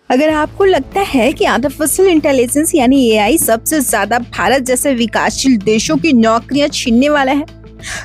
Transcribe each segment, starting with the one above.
अगर आपको लगता है कि आर्टिफिशियल इंटेलिजेंस यानी एआई सबसे ज्यादा भारत जैसे विकासशील देशों की नौकरियां छीनने वाला है,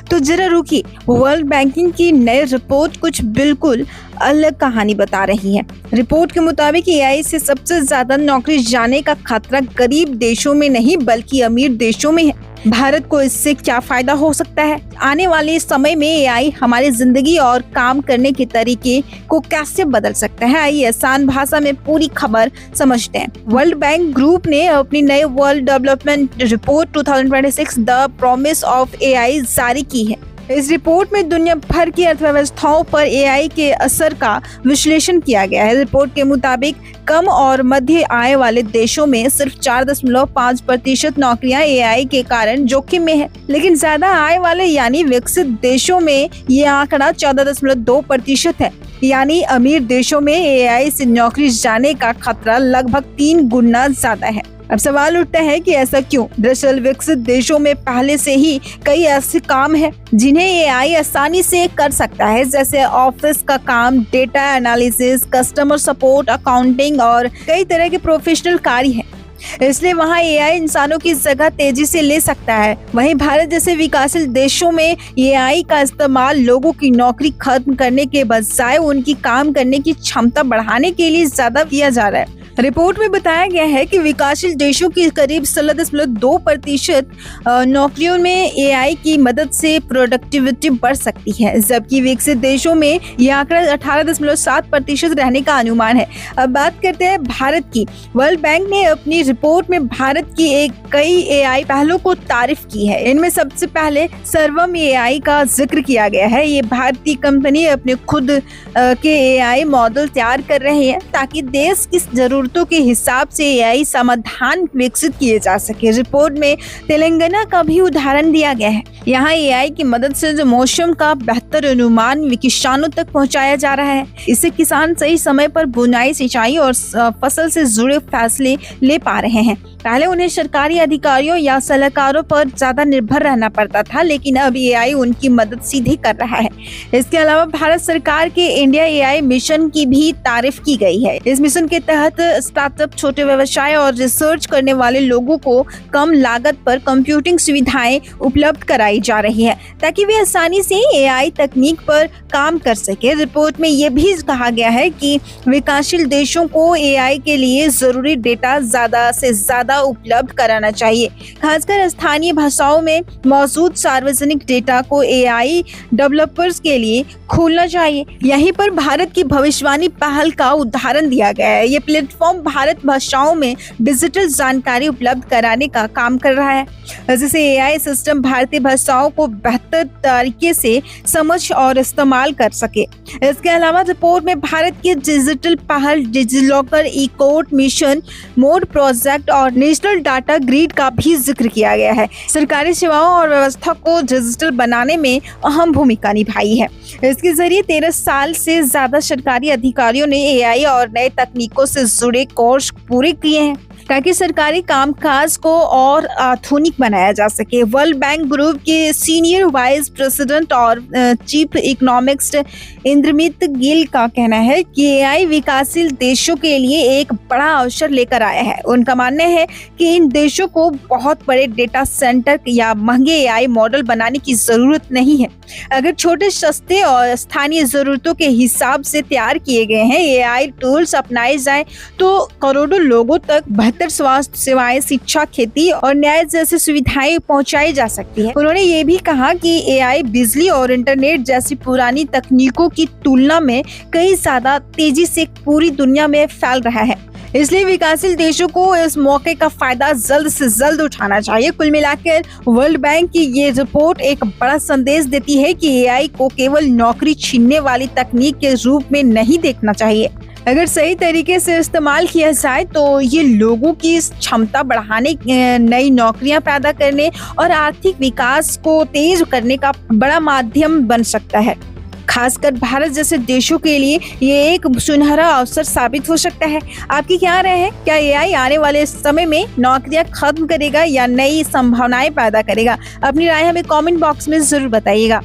तो जरा रुकिए। वर्ल्ड बैंकिंग की नई रिपोर्ट कुछ बिल्कुल अलग कहानी बता रही है। रिपोर्ट के मुताबिक एआई से सबसे ज्यादा नौकरी जाने का खतरा गरीब देशों में नहीं बल्कि अमीर देशों में है। भारत को इससे क्या फायदा हो सकता है? आने वाले समय में एआई हमारी जिंदगी और काम करने के तरीके को कैसे बदल सकता है, आइए आसान भाषा में पूरी खबर समझते हैं। वर्ल्ड बैंक ग्रुप ने अपनी नई world development report 2026 the promise of AI जारी की है। इस रिपोर्ट में दुनिया भर की अर्थव्यवस्थाओं पर एआई के असर का विश्लेषण किया गया है। रिपोर्ट के मुताबिक कम और मध्य आय वाले देशों में सिर्फ 4.5% नौकरियां एआई के कारण जोखिम में है, लेकिन ज्यादा आय वाले यानी विकसित देशों में ये आंकड़ा 14.2% है। यानी अमीर देशों में एआई से नौकरी जाने का खतरा लगभग 3 गुना ज्यादा है। अब सवाल उठता है कि ऐसा क्यों? दरअसल विकसित देशों में पहले से ही कई ऐसे काम हैं जिन्हें एआई आसानी से कर सकता है, जैसे ऑफिस का काम, data analysis, customer support, accounting और कई तरह के प्रोफेशनल कार्य हैं। इसलिए वहाँ एआई इंसानों की जगह तेजी से ले सकता है। वहीं भारत जैसे विकासशील देशों में एआई का इस्तेमाल लोगों की नौकरी खत्म करने के बजाय उनकी काम करने की क्षमता बढ़ाने के लिए ज्यादा किया जा रहा है। रिपोर्ट में बताया गया है कि विकासशील देशों की करीब 16.2% नौकरियों में एआई की मदद से प्रोडक्टिविटी बढ़ सकती है, जबकि विकसित देशों में यह आंकड़ा 18.7% रहने का अनुमान है। अब बात करते हैं भारत की। वर्ल्ड बैंक ने अपनी रिपोर्ट में भारत की कई एआई पहलों को तारीफ की है। इनमें सबसे पहले सर्वम एआई का जिक्र किया गया है। ये भारतीय कंपनी अपने खुद के एआई मॉडल तैयार कर रही है ताकि देश की जरूरतों के हिसाब से एआई समाधान विकसित किए जा सके। रिपोर्ट में तेलंगाना का भी उदाहरण दिया गया है। यहाँ एआई की मदद से जो मौसम का बेहतर अनुमान किसानों तक पहुँचाया जा रहा है। इससे किसान सही समय पर बुनाई, सिंचाई और फसल से जुड़े फैसले ले पा रहे हैं। पहले उन्हें सरकारी अधिकारियों या सलाहकारों पर ज्यादा निर्भर रहना पड़ता था, लेकिन अब एआई उनकी मदद सीधे कर रहा है। इसके अलावा भारत सरकार के इंडिया एआई मिशन की भी तारीफ की गई है। इस मिशन के तहत स्टार्टअप, छोटे व्यवसाय और रिसर्च करने वाले लोगों को कम लागत पर कंप्यूटिंग सुविधाएं उपलब्ध कराई जा रही है ताकि वे आसानी से एआई तकनीक पर काम कर सके। रिपोर्ट में यह भी कहा गया है कि विकासशील देशों को एआई के लिए जरूरी डेटा ज्यादा से ज्यादा उपलब्ध कराना चाहिए, खासकर स्थानीय भाषाओं में मौजूद सार्वजनिक डेटा को एआई डेवलपर्स के लिए खोलना चाहिए। यहीं पर भारत की भविष्यवाणी पहल का उदाहरण दिया गया है। ये प्लेटफॉर्म भारत भाषाओं में डिजिटल जानकारी उपलब्ध कराने का काम कर रहा है, जिससे एआई सिस्टम भारतीय भाषाओं को बेहतर तरीके से समझ और इस्तेमाल कर सके। इसके अलावा रिपोर्ट में भारत की डिजिटल पहल, DigiLocker, e-court mission, mode project और नेशनल डाटा ग्रिड का भी जिक्र किया गया है। सरकारी सेवाओं और व्यवस्था को डिजिटल बनाने में अहम भूमिका निभाई है। इसके जरिए 13 साल से ज्यादा सरकारी अधिकारियों ने एआई और नए तकनीकों से जुड़े कोर्स पूरे किए हैं ताकि सरकारी कामकाज को और आधुनिक बनाया जा सके। वर्ल्ड बैंक ग्रुप के सीनियर वाइस प्रेसिडेंट और चीफ इकोनॉमिस्ट इंद्रमित गिल का कहना है कि एआई विकासशील देशों के लिए एक बड़ा अवसर लेकर आया है। उनका मानना है कि इन देशों को बहुत बड़े डेटा सेंटर या महंगे एआई मॉडल बनाने की जरूरत नहीं है। अगर छोटे, सस्ते और स्थानीय जरूरतों के हिसाब से तैयार किए गए हैं एआई टूल्स अपनाए जाएं तो करोड़ों लोगों तक बेहतर स्वास्थ्य सेवाएं, शिक्षा, खेती और न्याय जैसी सुविधाएं पहुंचाई जा सकती है। उन्होंने ये भी कहा कि एआई बिजली और इंटरनेट जैसी पुरानी तकनीकों की तुलना में कई ज्यादा तेजी से पूरी दुनिया में फैल रहा है। इसलिए विकासशील देशों को इस मौके का फायदा जल्द से जल्द उठाना चाहिए। कुल मिलाकर वर्ल्ड बैंक की ये रिपोर्ट एक बड़ा संदेश देती है कि एआई को केवल नौकरी छीनने वाली तकनीक के रूप में नहीं देखना चाहिए। अगर सही तरीके से इस्तेमाल किया जाए तो ये लोगों की क्षमता बढ़ाने, नई नौकरियां पैदा करने और आर्थिक विकास को तेज करने का बड़ा माध्यम बन सकता है। खासकर भारत जैसे देशों के लिए ये एक सुनहरा अवसर साबित हो सकता है। आपकी क्या राय है? क्या एआई आने वाले समय में नौकरियां खत्म करेगा या नई संभावनाएं पैदा करेगा? अपनी राय हमें कमेंट बॉक्स में जरूर बताइएगा।